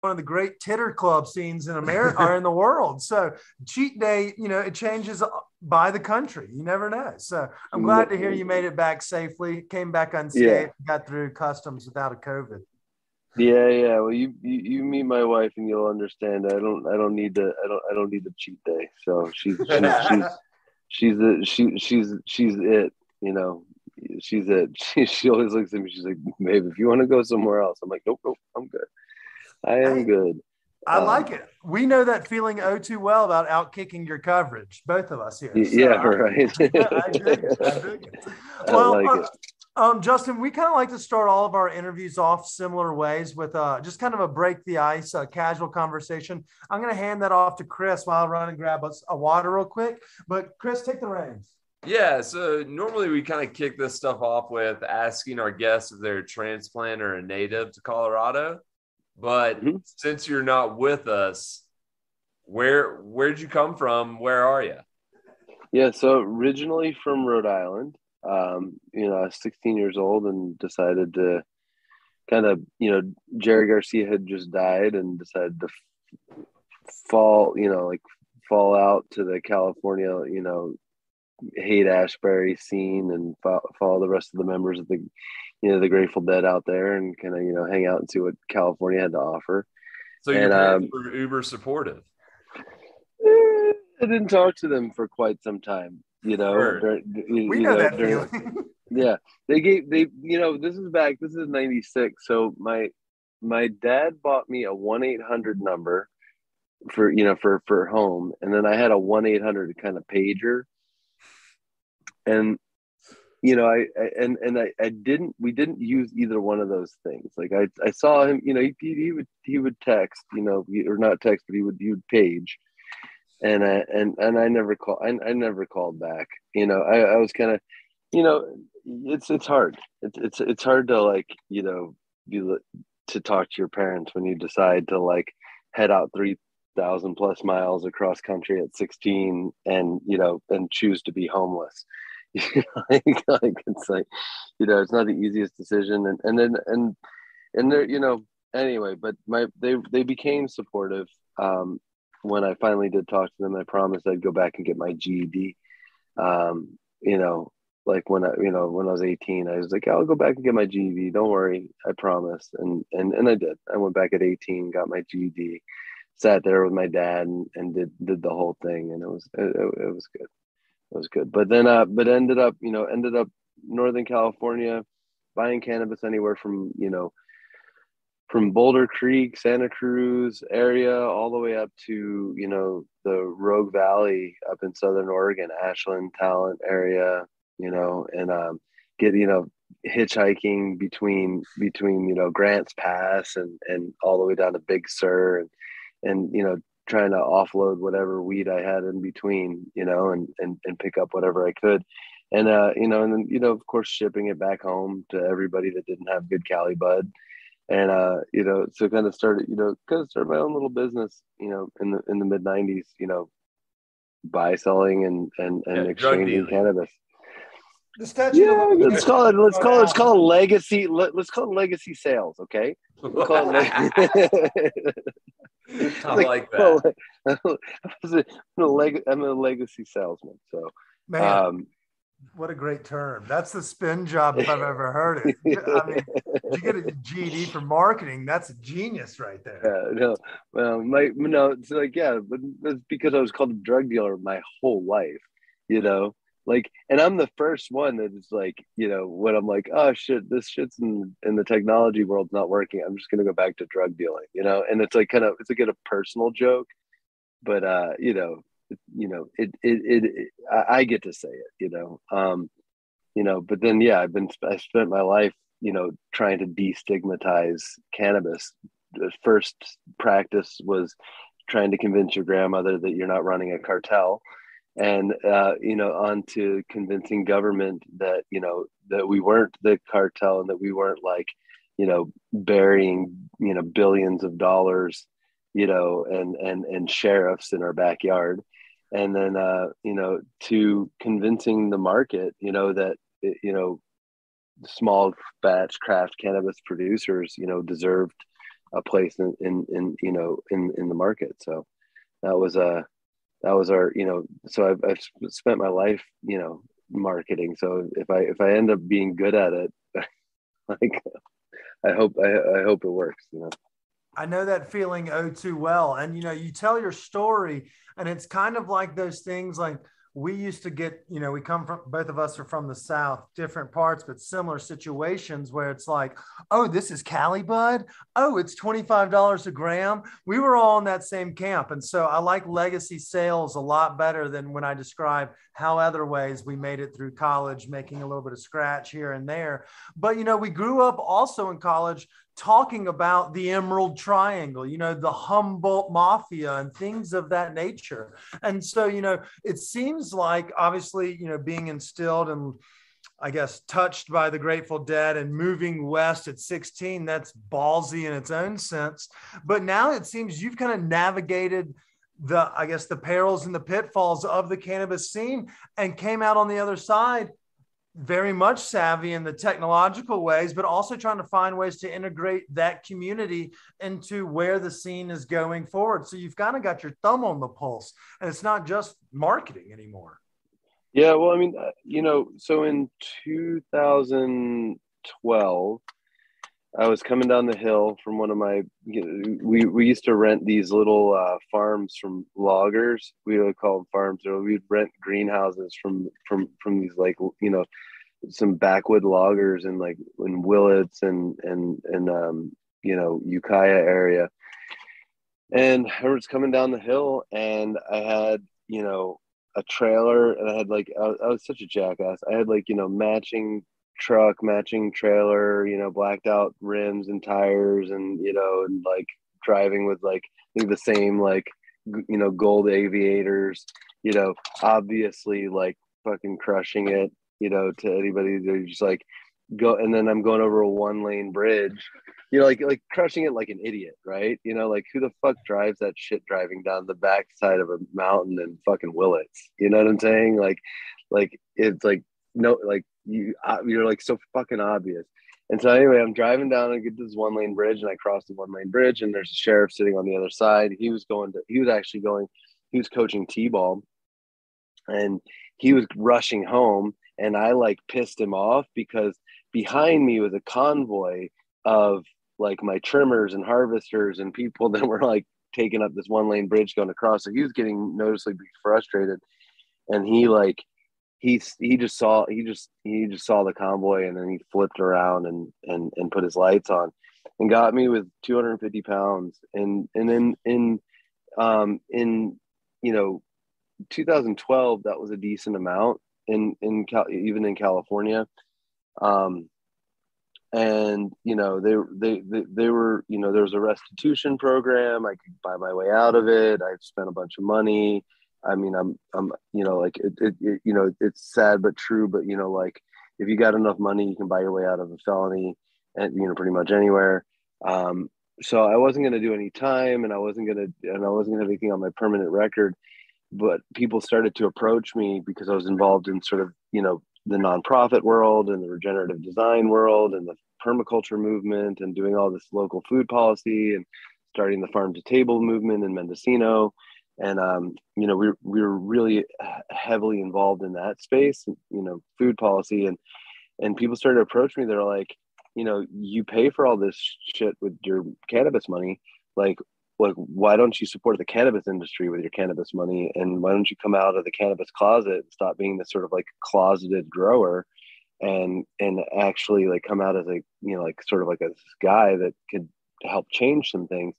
one of the great titter club scenes in America or in the world. So cheat day, it changes by the country. You never know. So I'm glad to hear you made it back safely, came back unscathed, got through customs without a COVID. Yeah. Well, you meet my wife and you'll understand. I don't need the cheat day. So she's it. She's it. She always looks at me. She's like, babe, if you want to go somewhere else, I'm like, nope, I'm good. I am Hey, good. I like it. We know that feeling oh too well about outkicking your coverage, both of us here. So Yeah, right. I dig it. I dig it. I Well, like it. Justin, we kind of like to start all of our interviews off similar ways with just kind of a break the ice, a casual conversation. I'm going to hand that off to Chris while I run and grab a water real quick. But Chris, take the reins. Yeah, so normally we kind of kick this stuff off with asking our guests if they're a transplant or a native to Colorado. But since you're not with us, where'd you come from? Where are you? Yeah, so originally from Rhode Island. I was 16 years old and decided to kind of, Jerry Garcia had just died and decided to fall out to the California, Haight Ashbury scene and follow the rest of the members of the Grateful Dead out there and kind of, hang out and see what California had to offer. So your parents were uber supportive. I didn't talk to them for quite some time, we know that feeling. Yeah, this is 96. So my dad bought me a 1-800 number for home, and then I had a 1-800 kind of pager, and we didn't use either one of those things. Like I saw him, he would text, or not text, but he would page, and I never called back. I was kind of, it's hard. It's hard to like, to talk to your parents when you decide to like head out 3,000 plus miles across country at 16 and choose to be homeless. It's like, it's not the easiest decision. And they're, anyway, but they became supportive. When I finally did talk to them, I promised I'd go back and get my GED. Like when I was 18, I was like, I'll go back and get my GED. Don't worry, I promise. And I did. I went back at 18, got my GED, sat there with my dad, and did the whole thing, and it was good. It was good. But then, ended up Northern California, buying cannabis anywhere from from Boulder Creek, Santa Cruz area, all the way up to, the Rogue Valley up in Southern Oregon, Ashland, Talent area, and get, hitchhiking between, Grants Pass and all the way down to Big Sur and trying to offload whatever weed I had in between, and pick up whatever I could. And, and then, of course, shipping it back home to everybody that didn't have good Cali bud. And, so kind of started my own little business, in the mid 90s, buy, selling and exchanging cannabis. The statute of let's call it legacy. Let's call it legacy sales. Okay. We'll call it I like that. I'm a legacy salesman. So, man, what a great term. That's the spin job if I've ever heard it. I mean, you get a GED for marketing. That's a genius right there. It's like, but it's because I was called a drug dealer my whole life, and I'm the first one that is like, when I'm like, oh shit, this shit's in the technology world's not working, I'm just going to go back to drug dealing, and it's like it's like a personal joke, but I get to say it, but then, I spent my life, trying to destigmatize cannabis. The first practice was trying to convince your grandmother that you're not running a cartel, and on to convincing government that that we weren't the cartel and that we weren't like burying billions of dollars and sheriffs in our backyard, and then to convincing the market that small batch craft cannabis producers deserved a place in you know, in the market. So that was our, you know, so I've spent my life, you know, marketing. So if I end up being good at it, like I hope it works, you know. I know that feeling oh too well. And you know, you tell your story, and it's kind of like those things like we used to get, you know, we come from, both of us are from the South, different parts, but similar situations where it's like, oh, this is Cali Bud. Oh, it's $25 a gram. We were all in that same camp. And so I like legacy sales a lot better than when I describe how other ways we made it through college, making a little bit of scratch here and there. But, you know, we grew up also in college talking about the Emerald Triangle, you know, the Humboldt Mafia and things of that nature. And so, you know, it seems like obviously, you know, being instilled and I guess touched by the Grateful Dead and moving west at 16, that's ballsy in its own sense. But now it seems you've kind of navigated the, I guess, the perils and the pitfalls of the cannabis scene and came out on the other side very much savvy in the technological ways, but also trying to find ways to integrate that community into where the scene is going forward. So you've kind of got your thumb on the pulse, and it's not just marketing anymore. Yeah, well, I mean, you know, so in 2012, I was coming down the hill from one of my, you know, we used to rent these little farms from loggers. We would call them farms, or we'd rent greenhouses from these, like, you know, some backwood loggers in, like, in Willits and you know, Ukiah area. And I was coming down the hill, and I had, you know, a trailer, and I had, like, I was such a jackass. I had, like, you know, matching truck, matching trailer, you know, blacked out rims and tires, and, you know, and, like, driving with, like, I think the same, like, you know, gold aviators, you know, obviously, like, fucking crushing it, you know, to anybody. They're just like, go, and then I'm going over a 1-lane bridge, you know, like crushing it like an idiot, right? You know, like, who the fuck drives that shit driving down the backside of a mountain in fucking Willits? You know what I'm saying? Like it's like, no, like, you're like so fucking obvious. And so anyway, I'm driving down and get this 1-lane bridge, and I cross the 1-lane bridge, and there's a sheriff sitting on the other side. He was coaching T-ball, and he was rushing home, and I, like, pissed him off because behind me was a convoy of, like, my trimmers and harvesters and people that were, like, taking up this 1-lane bridge going across. So he was getting noticeably frustrated, and he just saw the convoy, and then he flipped around and put his lights on and got me with 250 pounds. And then in you know, 2012, that was a decent amount even in California. And, you know, they were, you know, there was a restitution program. I could buy my way out of it. I spent a bunch of money. I mean, I'm, you know, like, it you know, it's sad but true. But, you know, like, if you got enough money, you can buy your way out of a felony, and, you know, pretty much anywhere. So I wasn't going to do any time, and I wasn't going to have anything on my permanent record. But people started to approach me because I was involved in sort of, you know, the nonprofit world and the regenerative design world and the permaculture movement, and doing all this local food policy and starting the farm to table movement in Mendocino. And, you know, we were really heavily involved in that space, you know, food policy. And people started to approach me. They're like, you know, you pay for all this shit with your cannabis money. Like, why don't you support the cannabis industry with your cannabis money? And why don't you come out of the cannabis closet and stop being this sort of, like, closeted grower, and actually, like, come out as a, you know, like, sort of like a guy that could help change some things.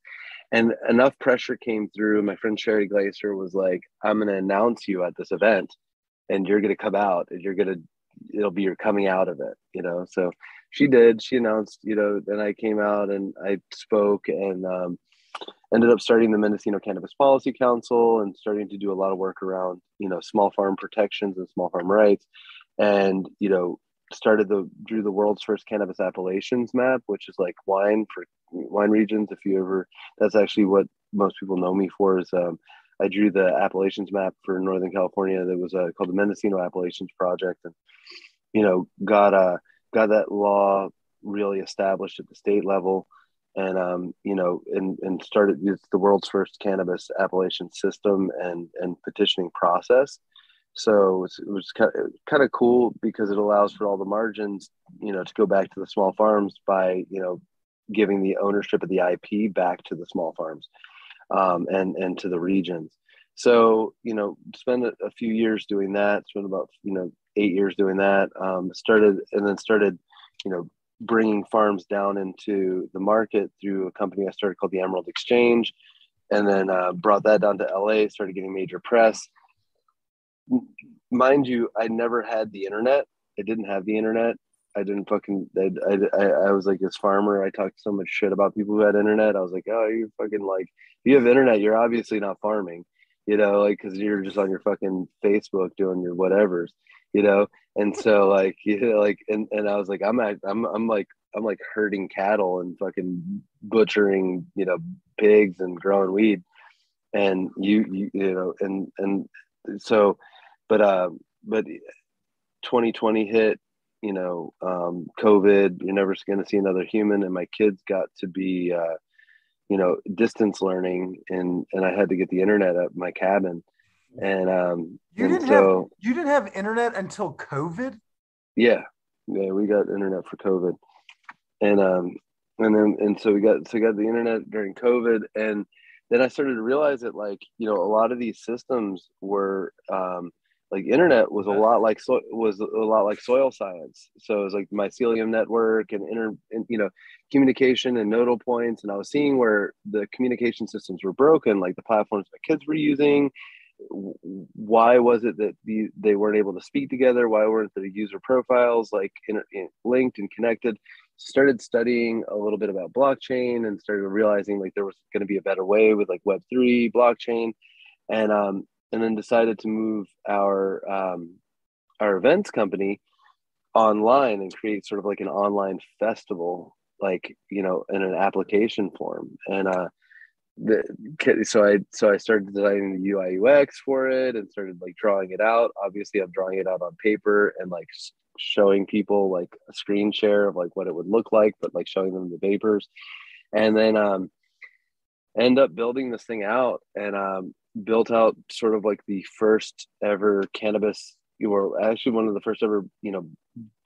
And enough pressure came through. My friend Sherry Glacier was like, I'm going to announce you at this event, and you're going to come out, and it'll be your coming out of it, you know? So she did. She announced, you know, then I came out and I spoke, and ended up starting the Mendocino Cannabis Policy Council, and starting to do a lot of work around, you know, small farm protections and small farm rights. And, you know, drew the world's first cannabis appellations map, which is like wine for wine regions. That's actually what most people know me for, is I drew the appellations map for Northern California. That was called the Mendocino Appellations Project. And, you know, got that law really established at the state level. you know, and started, it's the world's first cannabis appellation system and petitioning process. So it was kind of cool because it allows for all the margins, you know, to go back to the small farms by, you know, giving the ownership of the IP back to the small farms, and to the regions. So, you know, spend a few years doing that, spent about, you know, 8 years doing that, started, you know, bringing farms down into the market through a company I started called the Emerald Exchange, and then brought that down to LA, started getting major press. Mind you, I never had the internet. I didn't have the internet. I didn't fucking, I was like this farmer. I talked so much shit about people who had internet. I was like, oh, you're fucking like, if you have internet, you're obviously not farming, you know, like, cause you're just on your fucking Facebook doing your whatevers, you know? And so like, you know, like, and I was like, I'm like herding cattle and fucking butchering, you know, pigs and growing weed. And you know, and so, but 2020 hit, you know, COVID, you're never going to see another human. And my kids got to be, you know, distance learning, and I had to get the internet at my cabin. And, you didn't have internet until COVID. Yeah. We got internet for COVID. So we got the internet during COVID. And then I started to realize that, like, you know, a lot of these systems were, like, internet was a lot like soil science. So it was like mycelium network and you know, communication and nodal points. And I was seeing where the communication systems were broken, like the platforms my kids were using. Why was it that they weren't able to speak together? Why weren't the user profiles like linked and connected? Started studying a little bit about blockchain and started realizing like there was going to be a better way with like Web3 blockchain, and then decided to move our events company online and create sort of like an online festival, like, you know, in an application form. And so I started designing the UI UX for it and started like drawing it out. Obviously, I'm drawing it out on paper and like showing people like a screen share of like what it would look like, but like showing them the papers, and then end up building this thing out, and built out sort of like the first ever cannabis, or actually one of the first ever, you know,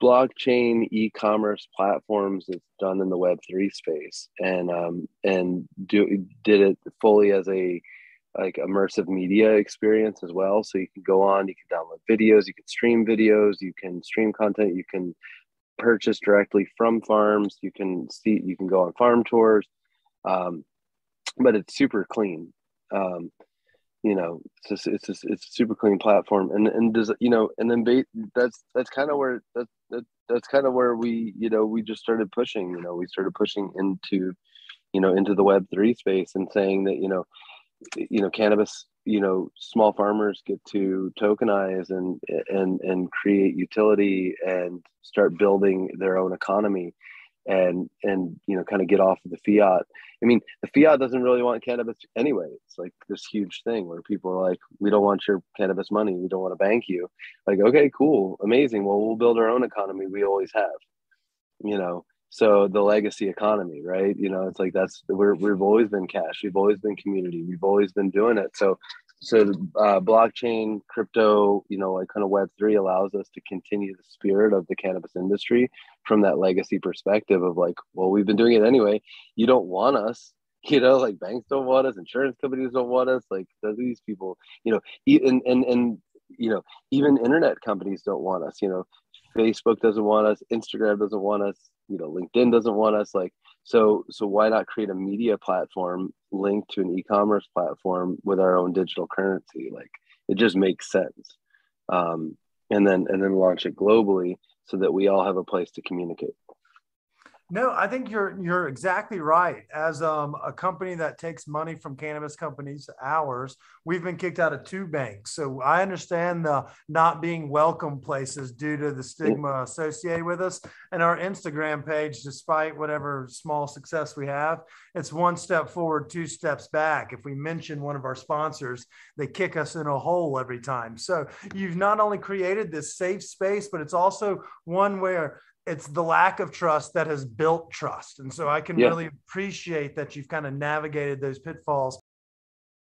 blockchain e-commerce platforms that's done in the Web3 space, and did it fully as a like immersive media experience as well. So you can go on, you can download videos, you can stream videos, you can stream content, you can purchase directly from farms, you can go on farm tours, but it's super clean. You know, it's a super clean platform, and does, you know, and then that's kind of where that's kind of where we, you know, we just started pushing, you know, we started pushing into, you know, into the Web3 space, and saying that, you know, cannabis, you know, small farmers get to tokenize and create utility and start building their own economy, and you know, kind of get off of the fiat. I mean, the fiat doesn't really want cannabis anyway. It's like this huge thing where people are like, we don't want your cannabis money, we don't want to bank you. Like, okay, cool, amazing, well, we'll build our own economy, we always have, you know. So the legacy economy, right? You know, it's like we've always been cash, we've always been community, we've always been doing it. So blockchain, crypto, you know, like kind of Web3 allows us to continue the spirit of the cannabis industry from that legacy perspective of like, well, we've been doing it anyway. You don't want us, you know, like banks don't want us, insurance companies don't want us, like these people, you know, and you know, even internet companies don't want us, you know, Facebook doesn't want us, Instagram doesn't want us, you know, LinkedIn doesn't want us. Like, so why not create a media platform linked to an e-commerce platform with our own digital currency? Like, it just makes sense. And then launch it globally so that we all have a place to communicate. No, I think you're exactly right. As a company that takes money from cannabis companies, ours, we've been kicked out of 2 banks. So I understand the not being welcome places due to the stigma associated with us. And our Instagram page, despite whatever small success we have, it's 1 step forward, 2 steps back. If we mention one of our sponsors, they kick us in a hole every time. So you've not only created this safe space, but it's also one where it's the lack of trust that has built trust. And so I can really appreciate that you've kind of navigated those pitfalls